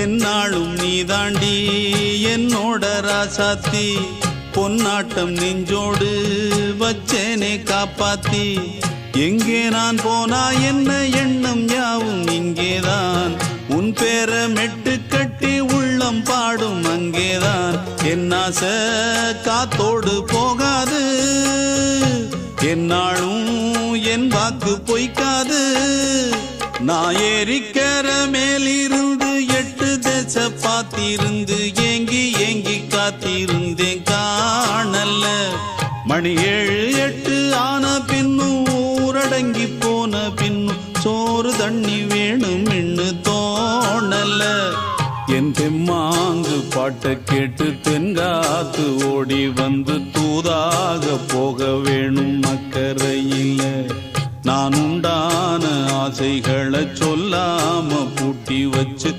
என்னாலும் நீதாண்டி என்னோட ராசாத்தி பொன்னாட்டம் நெஞ்சோடு வச்சேனே காப்பாத்தி எங்கே நான் போனா என்ன எண்ணம் யாவும் இங்கேதான் உன் பேர மெட்டு கட்டி உள்ளம் பாடும் அங்கேதான் என் ஆசை காத்தோடு போகாது என்னாலும் என் வாக்கு பொய்க்காது நான் ஏறிக்கிற மேலிருந்து 8 தேச பார்த்திருந்து ஏங்கி ஏங்கி காத்திருந்தேன் காணல்ல மணி 7 8 ஆன பின்னும் ஊரடங்கி போன பின்னும் சோறு தண்ணி வேணும் என்று தோணல என் தெம்மாங்கு பாட்டை கேட்டு தென்காத்து ஓடி வந்து தூதாக போக வேணும் அக்கறையில் நான் உண்டான ஆசைகளை சொல்லாம பூட்டி வச்சு